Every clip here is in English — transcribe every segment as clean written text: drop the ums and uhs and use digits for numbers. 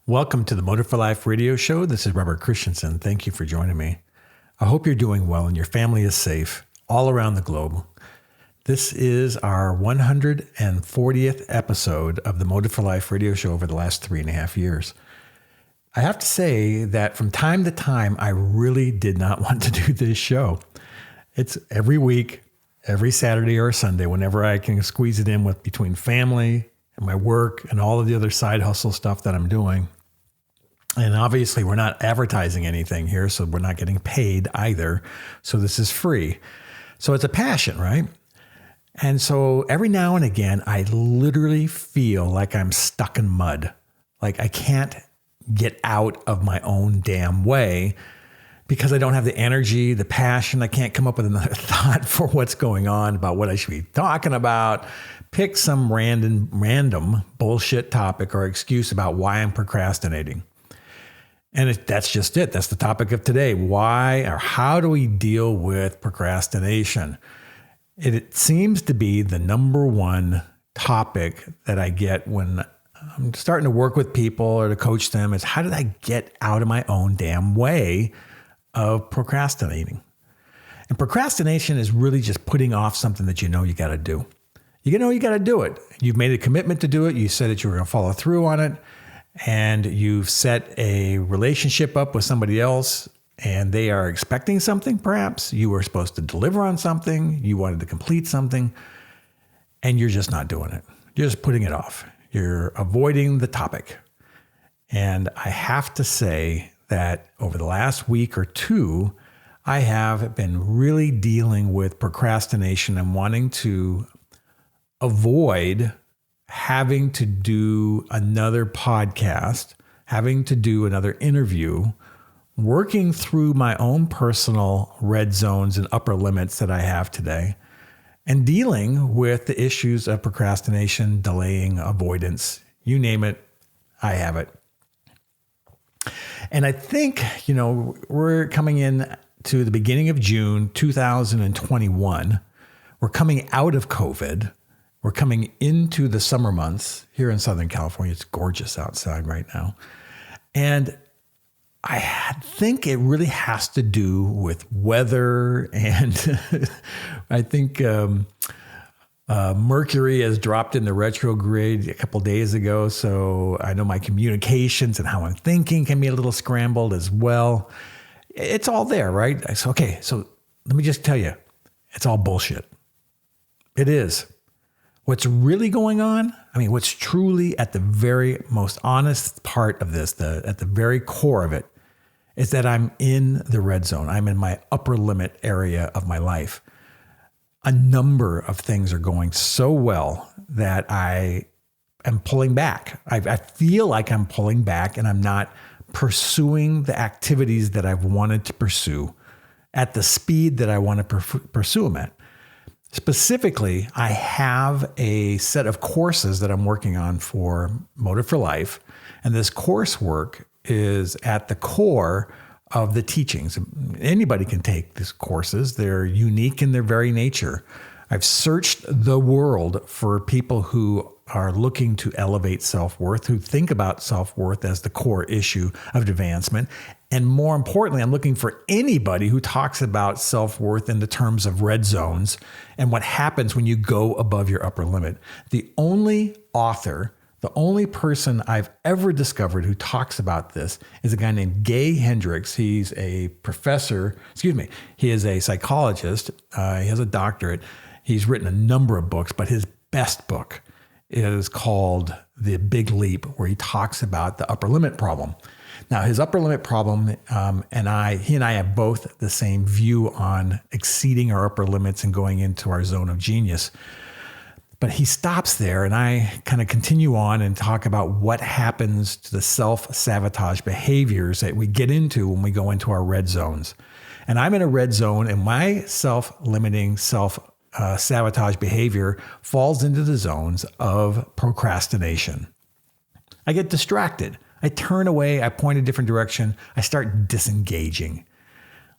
Welcome to the Motive for Life radio show. This is Robert Christiansen. Thank you for joining me. I hope you're doing well and your family is safe all around the globe. This is our 140th episode of the Motive for Life radio show over the last 3.5 years. I have to say that from time to time, I really did not want to do this show. It's every week, every Saturday or Sunday, whenever I can squeeze it in with between family and my work and all of the other side hustle stuff that I'm doing. And obviously we're not advertising anything here, so we're not getting paid either. So this is free. So it's a passion, right? And so every now and again, I literally feel like I'm stuck in mud. Like I can't get out of my own damn way because I don't have the energy, the passion. I can't come up with another thought for what's going on, about what I should be talking about. Pick some random bullshit topic or excuse about why I'm procrastinating. And that's just it. That's the topic of today. Why or how do we deal with procrastination? It seems to be the number one topic that I get when I'm starting to work with people or to coach them is how did I get out of my own damn way of procrastinating? And procrastination is really just putting off something that you know you got to do. You know you got to do it. You've made a commitment to do it. You said that you were going to follow through on it. And you've set a relationship up with somebody else and they are expecting something, perhaps. You were supposed to deliver on something. You wanted to complete something and you're just not doing it. You're just putting it off. You're avoiding the topic. And I have to say that over the last week or two, I have been really dealing with procrastination and wanting to avoid having to do another podcast, having to do another interview, working through my own personal red zones and upper limits that I have today, and dealing with the issues of procrastination, delaying, avoidance, you name it, I have it. And I think, we're coming in to the beginning of June 2021. We're coming out of COVID. We're coming into the summer months here in Southern California. It's gorgeous outside right now. And I think it really has to do with weather. And I think Mercury has dropped in the retrograde a couple days ago. So I know my communications and how I'm thinking can be a little scrambled as well. It's all there, right? So let me just tell you, it's all bullshit. It is. What's really going on, what's truly at the very most honest part of this, at the very core of it, is that I'm in the red zone. I'm in my upper limit area of my life. A number of things are going so well that I am pulling back. I feel like I'm pulling back and I'm not pursuing the activities that I've wanted to pursue at the speed that I want to pursue them at. Specifically, I have a set of courses that I'm working on for Motive for Life. And this coursework is at the core of the teachings. Anybody can take these courses. They're unique in their very nature. I've searched the world for people who are looking to elevate self-worth, who think about self-worth as the core issue of advancement. And more importantly, I'm looking for anybody who talks about self-worth in the terms of red zones and what happens when you go above your upper limit. The only author, the only person I've ever discovered who talks about this is a guy named Gay Hendricks. He's a professor, he is a psychologist. He has a doctorate. He's written a number of books, but his best book is called The Big Leap, where he talks about the upper limit problem. Now, his upper limit problem, he and I have both the same view on exceeding our upper limits and going into our zone of genius. But he stops there, and I kind of continue on and talk about what happens to the self-sabotage behaviors that we get into when we go into our red zones. And I'm in a red zone, and my self-limiting, sabotage behavior falls into the zones of procrastination. I get distracted. I turn away. I point a different direction. I start disengaging.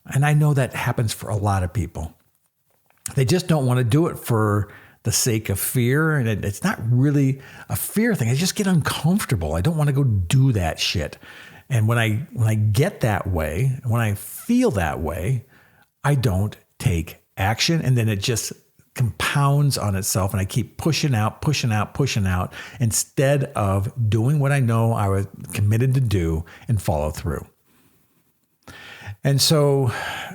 And I know that happens for a lot of people. They just don't want to do it for the sake of fear. And it's not really a fear thing. I just get uncomfortable. I don't want to go do that shit. And when I get that way, when I feel that way, I don't take action. And then it just compounds on itself. And I keep pushing out instead of doing what I know I was committed to do and follow through. And so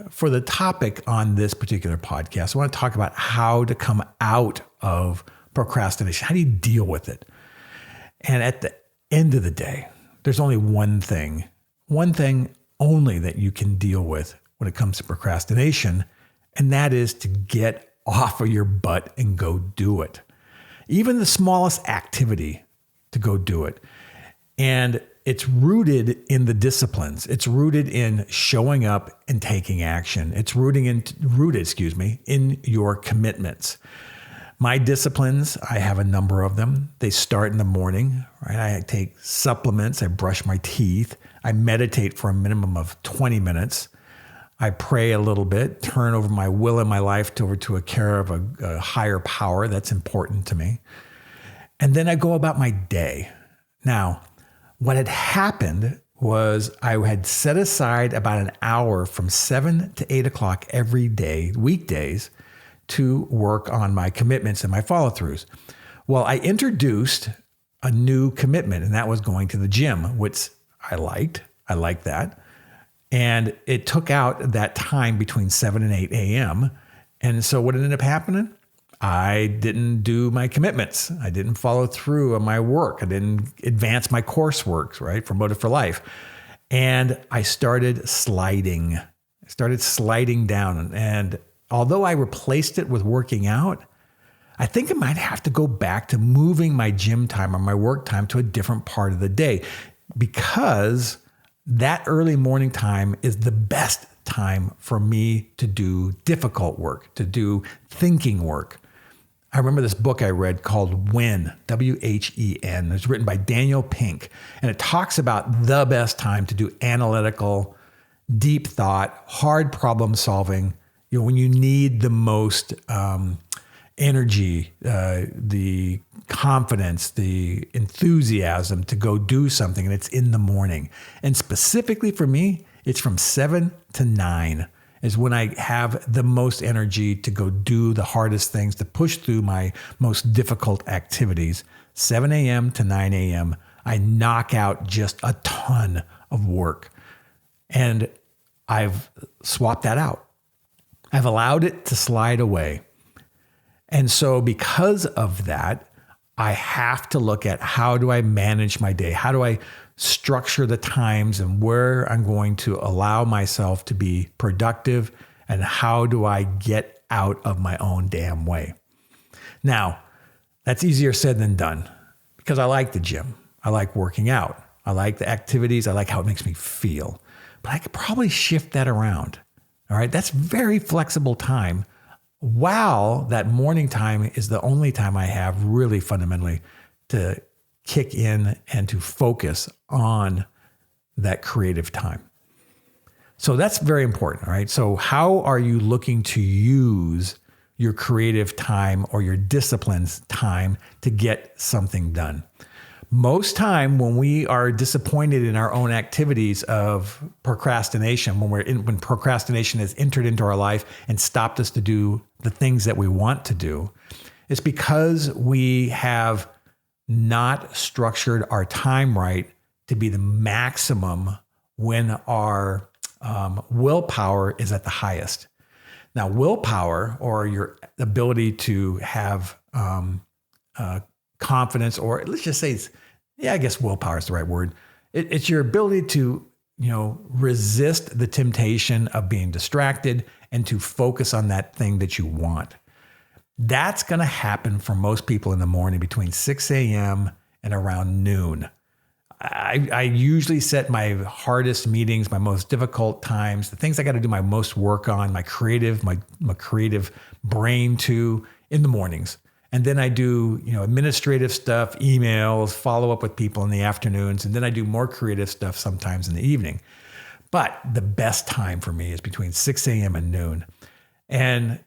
for the topic on this particular podcast, I want to talk about how to come out of procrastination. How do you deal with it? And at the end of the day, there's only one thing only that you can deal with when it comes to procrastination, and that is to get off of your butt and go do it. Even the smallest activity, to go do it. And it's rooted in the disciplines. It's rooted in showing up and taking action. It's rooted in your commitments. My disciplines, I have a number of them. They start in the morning, right? I take supplements. I brush my teeth. I meditate for a minimum of 20 minutes. I pray a little bit, turn over my will and my life over to a care of a higher power. That's important to me. And then I go about my day. Now, what had happened was I had set aside about an hour from 7 to 8 o'clock every day, weekdays, to work on my commitments and my follow-throughs. Well, I introduced a new commitment, and that was going to the gym, which I liked. I liked that. And it took out that time between 7 and 8 a.m. And so what ended up happening? I didn't do my commitments. I didn't follow through on my work. I didn't advance my coursework, right, for Motive for Life. And I started sliding. Down. And although I replaced it with working out, I think I might have to go back to moving my gym time or my work time to a different part of the day, because that early morning time is the best time for me to do difficult work, to do thinking work. I remember this book I read called When, W-H-E-N. It was written by Daniel Pink, and it talks about the best time to do analytical, deep thought, hard problem solving, when you need the most energy, the confidence, the enthusiasm to go do something, and it's in the morning. And specifically for me, it's from 7 to 9 is when I have the most energy to go do the hardest things, to push through my most difficult activities. 7 a.m. to 9 a.m., I knock out just a ton of work. And I've swapped that out. I've allowed it to slide away. And so because of that, I have to look at how do I manage my day? How do I structure the times and where I'm going to allow myself to be productive? And how do I get out of my own damn way? Now, that's easier said than done, because I like the gym. I like working out. I like the activities. I like how it makes me feel. But I could probably shift that around. All right. That's very flexible time. While that morning time is the only time I have really fundamentally to kick in and to focus on that creative time. So that's very important. All right. So how are you looking to use your creative time or your disciplines time to get something done? Most time when we are disappointed in our own activities of procrastination, when procrastination has entered into our life and stopped us to do the things that we want to do, it's because we have not structured our time right to be the maximum when our willpower is at the highest. Now, willpower, or your ability to have confidence, or let's just say I guess willpower is the right word. It's your ability to, resist the temptation of being distracted and to focus on that thing that you want. That's going to happen for most people in the morning between 6 a.m. and around noon. I usually set my hardest meetings, my most difficult times, the things I got to do my most work on, my creative brain to, in the mornings. And then I do, administrative stuff, emails, follow up with people in the afternoons. And then I do more creative stuff sometimes in the evening. But the best time for me is between 6 a.m. and noon. And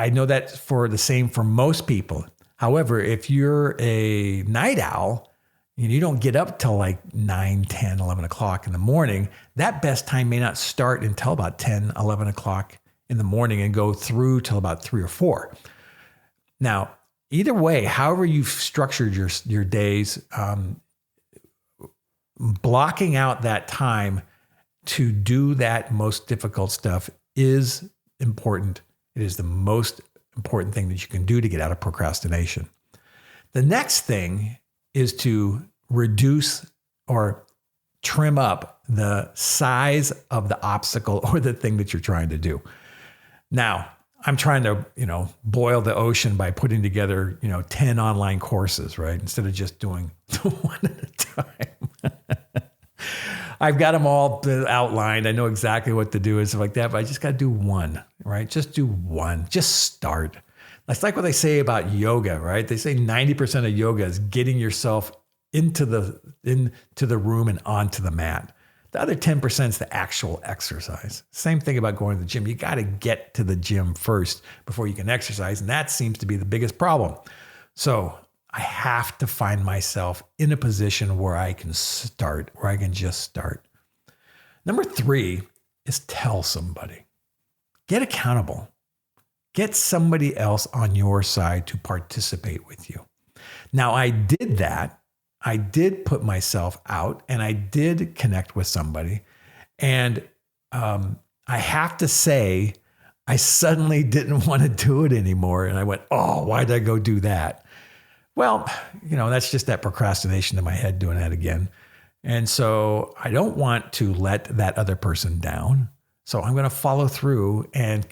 I know that's for the same for most people. However, if you're a night owl and you don't get up till like 9, 10, 11 o'clock in the morning, that best time may not start until about 10, 11 o'clock in the morning and go through till about 3 or 4. Now, either way, however you've structured your days, blocking out that time to do that most difficult stuff is important. It is the most important thing that you can do to get out of procrastination. The next thing is to reduce or trim up the size of the obstacle or the thing that you're trying to do. Now, I'm trying to, boil the ocean by putting together, 10 online courses, right? Instead of just doing one at a time. I've got them all outlined. I know exactly what to do and stuff like that, but I just got to do one, right? Just do one. Just start. That's like what they say about yoga, right? They say 90% of yoga is getting yourself into the room and onto the mat. The other 10% is the actual exercise. Same thing about going to the gym. You got to get to the gym first before you can exercise. And that seems to be the biggest problem. So I have to find myself in a position where I can start, where I can just start. Number 3 is tell somebody. Get accountable. Get somebody else on your side to participate with you. Now, I did that. I did put myself out and I did connect with somebody. And I have to say, I suddenly didn't want to do it anymore. And I went, oh, why did I go do that? Well, that's just that procrastination in my head doing that again. And so I don't want to let that other person down. So I'm going to follow through and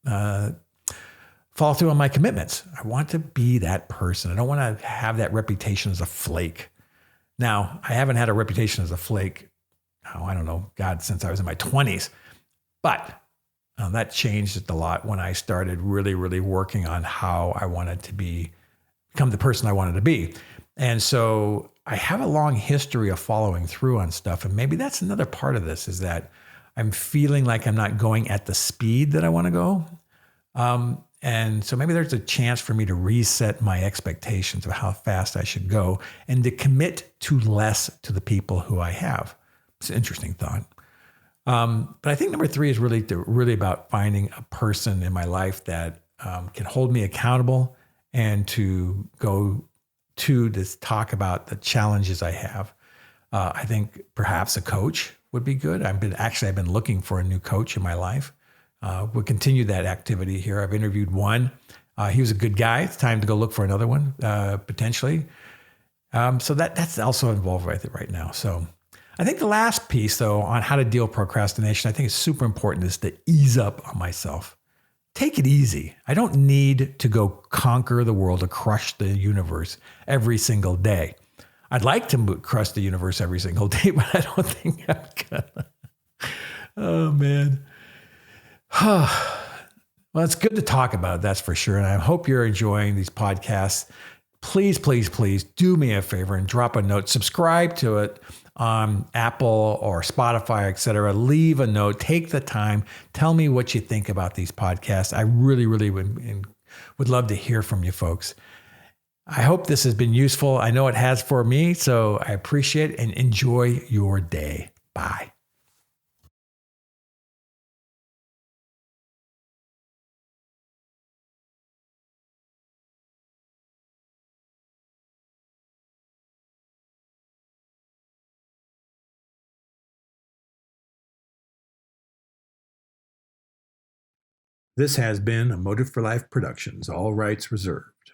follow through on my commitments. I want to be that person. I don't want to have that reputation as a flake. Now, I haven't had a reputation as a flake, since I was in my 20s. But that changed a lot when I started really, really working on how I wanted to become the person I wanted to be. And so I have a long history of following through on stuff. And maybe that's another part of this, is that I'm feeling like I'm not going at the speed that I want to go. And so maybe there's a chance for me to reset my expectations of how fast I should go and to commit to less to the people who I have. It's an interesting thought. But I think number 3 is really about finding a person in my life that can hold me accountable and to go to talk about the challenges I have. I think perhaps a coach would be good. I've been looking for a new coach in my life. We'll continue that activity here. I've interviewed one. He was a good guy. It's time to go look for another one, potentially. So that's also involved with it right now. So I think the last piece, though, on how to deal with procrastination, I think is super important, is to ease up on myself. Take it easy. I don't need to go conquer the world or crush the universe every single day. I'd like to crush the universe every single day, but I don't think I'm gonna. Oh, man. Well, it's good to talk about, that's for sure. And I hope you're enjoying these podcasts. Please, please, please do me a favor and drop a note. Subscribe to it on Apple or Spotify, etc. Leave a note. Take the time. Tell me what you think about these podcasts. I really, really would love to hear from you folks. I hope this has been useful. I know it has for me, so I appreciate it and enjoy your day. Bye. This has been a Motive for Life Productions, all rights reserved.